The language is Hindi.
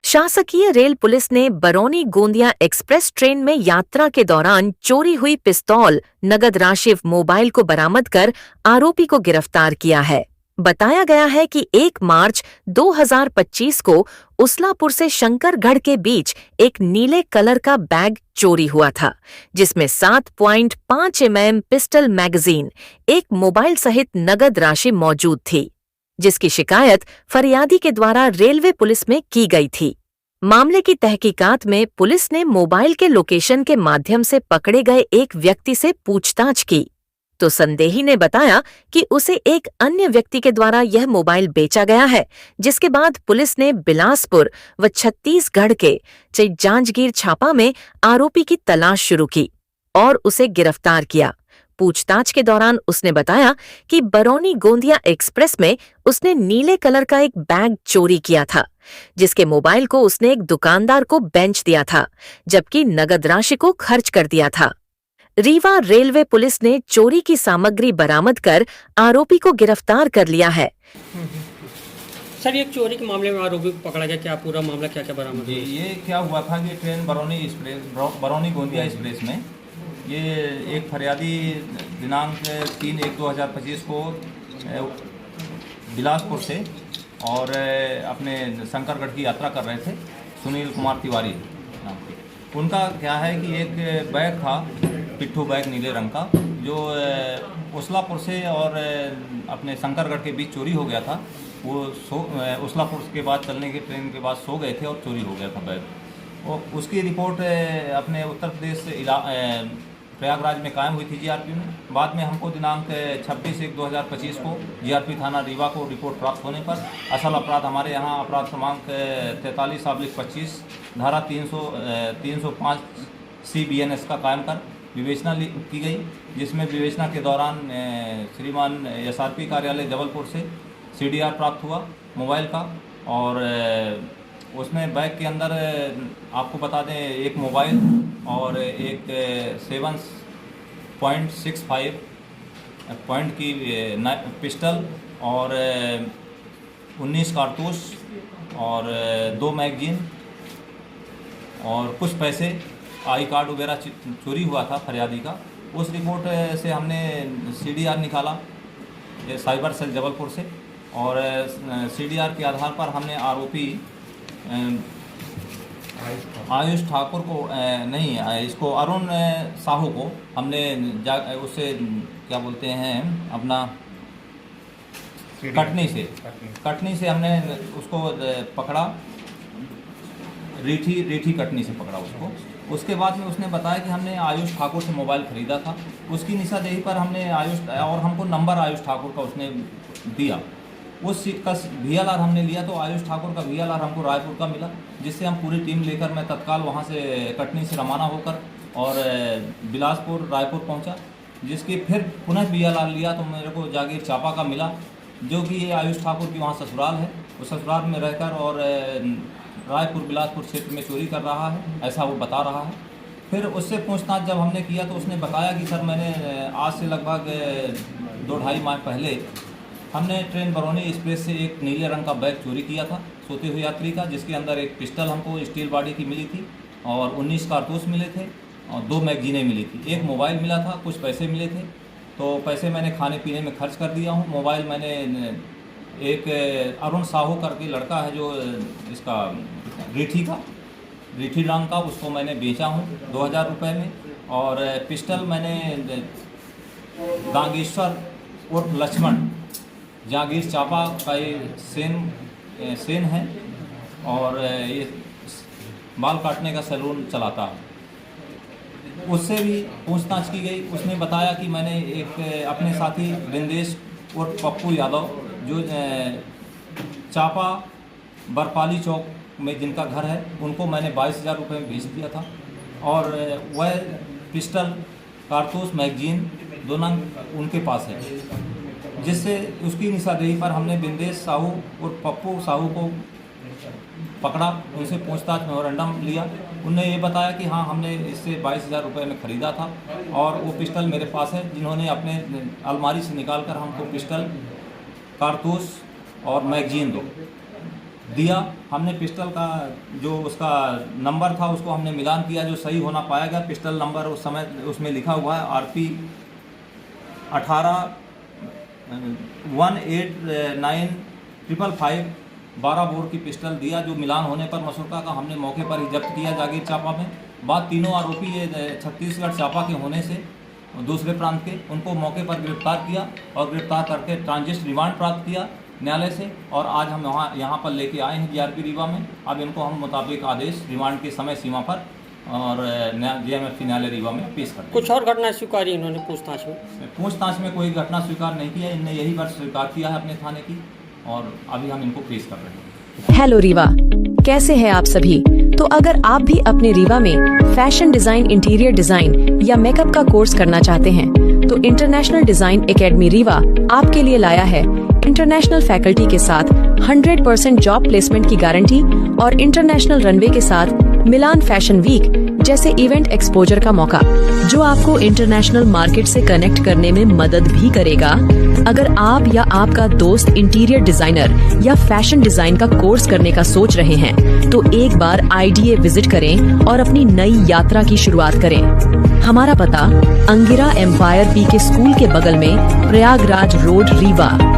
शासकीय रेल पुलिस ने बरौनी गोंदिया एक्सप्रेस ट्रेन में यात्रा के दौरान चोरी हुई पिस्तौल, नगद राशि मोबाइल को बरामद कर आरोपी को गिरफ्तार किया है। बताया गया है कि 1 मार्च 2025 को उसलापुर से शंकरगढ़ के बीच एक नीले कलर का बैग चोरी हुआ था, जिसमें 7.5 mm पिस्टल मैगजीन, एक मोबाइल सहित नगद राशि मौजूद थी, जिसकी शिकायत फरियादी के द्वारा रेलवे पुलिस में की गई थी। मामले की तहकीकात में पुलिस ने मोबाइल के लोकेशन के माध्यम से पकड़े गए एक व्यक्ति से पूछताछ की, तो संदेही ने बताया कि उसे एक अन्य व्यक्ति के द्वारा यह मोबाइल बेचा गया है, जिसके बाद पुलिस ने बिलासपुर व छत्तीसगढ़ के जांजगीर छापा में आरोपी की तलाश शुरू की और उसे गिरफ्तार किया। पूछताछ के दौरान उसने बताया कि बरौनी गोंदिया एक्सप्रेस में उसने नीले कलर का एक बैग चोरी किया था, जिसके मोबाइल को उसने एक दुकानदार को बेच दिया था, जबकि नगद राशि को खर्च कर दिया था। रीवा रेलवे पुलिस ने चोरी की सामग्री बरामद कर आरोपी को गिरफ्तार कर लिया है। सर, ये चोरी के मामले में आरोपी को पकड़ा गया, क्या पूरा मामला क्या बरामद जी? ये क्या हुआ था कि ट्रेन बरौनी गोंदिया एक्सप्रेस में ये एक फरियादी दिनांक 3/1/2025 को बिलासपुर से और अपने शंकरगढ़ की यात्रा कर रहे थे, सुनील कुमार तिवारी नाम के। उनका क्या है कि एक बैग था, पिट्ठू बैग नीले रंग का, जो उसलापुर से और अपने शंकरगढ़ के बीच चोरी हो गया था। वो उसलापुर के बाद चलने के ट्रेन के बाद सो गए थे और चोरी हो गया था बैग। और उसकी रिपोर्ट अपने उत्तर प्रदेश प्रयागराज में कायम हुई थी जीआरपी में। बाद में हमको दिनांक 26/1/2025 को जीआरपी थाना रीवा को रिपोर्ट प्राप्त होने पर असल अपराध हमारे यहाँ अपराध क्रमांक 43/25 धारा 305 CBNS का कायम कर विवेचना की गई, जिसमें विवेचना के दौरान श्रीमान SRP कार्यालय जबलपुर से CDR प्राप्त हुआ मोबाइल का। और उसमें बैग के अंदर आपको बता दें एक मोबाइल और एक 7.65 पॉइंट की पिस्टल और 19 कारतूस और 2 मैगजीन और कुछ पैसे, आई कार्ड वगैरह चोरी हुआ था फरियादी का। उस रिपोर्ट से हमने CDR निकाला साइबर सेल जबलपुर से, और CDR के आधार पर हमने आरोपी आयुष ठाकुर को इसको अरुण साहू को हमने उससे क्या बोलते हैं अपना कटनी से हमने उसको पकड़ा, रीठी कटनी से पकड़ा उसको। उसके बाद में उसने बताया कि हमने आयुष ठाकुर से मोबाइल ख़रीदा था। उसकी निशानदेही पर हमने और हमको नंबर आयुष ठाकुर का उसने दिया। उस सीट का VLR हमने लिया तो आयुष ठाकुर का VLR हमको रायपुर का मिला, जिससे हम पूरी टीम लेकर मैं तत्काल वहां से कटनी से रवाना होकर और बिलासपुर रायपुर पहुंचा, जिसकी फिर पुनः VLR लिया तो मेरे को जागीर चापा का मिला, जो कि ये आयुष ठाकुर की वहाँ ससुराल है। उस ससुराल में रहकर और रायपुर बिलासपुर क्षेत्र में चोरी कर रहा है, ऐसा वो बता रहा है। फिर उससे पूछताछ जब हमने किया तो उसने बताया कि सर मैंने आज से लगभग 2-2.5 माह पहले हमने ट्रेन बरौनी एक्सप्रेस से एक नीले रंग का बैग चोरी किया था सोते हुए यात्री का, जिसके अंदर एक पिस्टल हमको स्टील बॉडी की मिली थी और 19 कारतूस मिले थे और 2 मैगजीनें मिली थी, एक मोबाइल मिला था, कुछ पैसे मिले थे। तो पैसे मैंने खाने पीने में खर्च कर दिया हूँ। मोबाइल मैंने एक अरुण साहू करके लड़का है जो इसका रीठी रंग का, उसको मैंने बेचा हूँ 2000 रुपये में। और पिस्टल मैंने गांगेश्वर उर्फ लक्ष्मण जागीर चापा का ये सेन है और ये बाल काटने का सैलून चलाता है। उससे भी पूछताछ की गई। उसने बताया कि मैंने एक अपने साथी बिंदेश उर्फ पप्पू यादव, जो चापा बरपाली चौक में जिनका घर है, उनको मैंने 22,000 रुपये में बेच दिया था। और वह पिस्टल, कारतूस, मैगजीन दोनों उनके पास है, जिससे उसकी निशानदेही पर हमने बिंदेश साहू और पप्पू साहू को पकड़ा, उनसे पूछताछ मेमोरेंडम लिया। उन्होंने ये बताया कि हाँ हमने इससे 22,000 रुपये में ख़रीदा था और वो पिस्टल मेरे पास है, जिन्होंने अपने अलमारी से निकाल कर हमको पिस्टल, कारतूस और मैगजीन दो दिया। हमने पिस्टल का जो उसका नंबर था उसको हमने मिलान किया, जो सही होना पाया गया। पिस्टल नंबर उस समय उसमें लिखा हुआ है RP 18-189-555 12 बोर की पिस्टल दिया, जो मिलान होने पर मसूरका का हमने मौके पर ही जब्त किया जागीर चांपा में। बाद तीनों आरोपी ये छत्तीसगढ़ चांपा के होने से दूसरे प्रांत के, उनको मौके पर गिरफ्तार किया और गिरफ्तार करके ट्रांजिट रिमांड प्राप्त किया न्यायालय से, और आज हम यहाँ पर लेके आए हैं GRP रीवा में। अब इनको हम मुताबिक आदेश रिमांड की समय सीमा पर और JMFC न्यायालय रीवा में पेश कर देंगे। कुछ और घटना स्वीकारी इन्होंने पूछताछ में कोई घटना स्वीकार नहीं किया, इनने यही बात स्वीकार किया है अपने थाने की, और अभी हम इनको पेश कर रहे हैं। हेलो रीवा, कैसे हैं आप सभी। तो अगर आप भी अपने रीवा में फैशन डिजाइन, इंटीरियर डिजाइन या मेकअप का कोर्स करना चाहते हैं तो इंटरनेशनल डिजाइन एकेडमी रीवा आपके लिए लाया है इंटरनेशनल फैकल्टी के साथ 100% जॉब प्लेसमेंट की गारंटी और इंटरनेशनल रनवे के साथ मिलान फैशन वीक जैसे इवेंट एक्सपोजर का मौका, जो आपको इंटरनेशनल मार्केट से कनेक्ट करने में मदद भी करेगा। अगर आप या आपका दोस्त इंटीरियर डिजाइनर या फैशन डिजाइन का कोर्स करने का सोच रहे हैं तो एक बार IDA विजिट करें और अपनी नई यात्रा की शुरुआत करें। हमारा पता अंगिरा एम्पायर PK स्कूल के बगल में, प्रयागराज रोड, रीवा।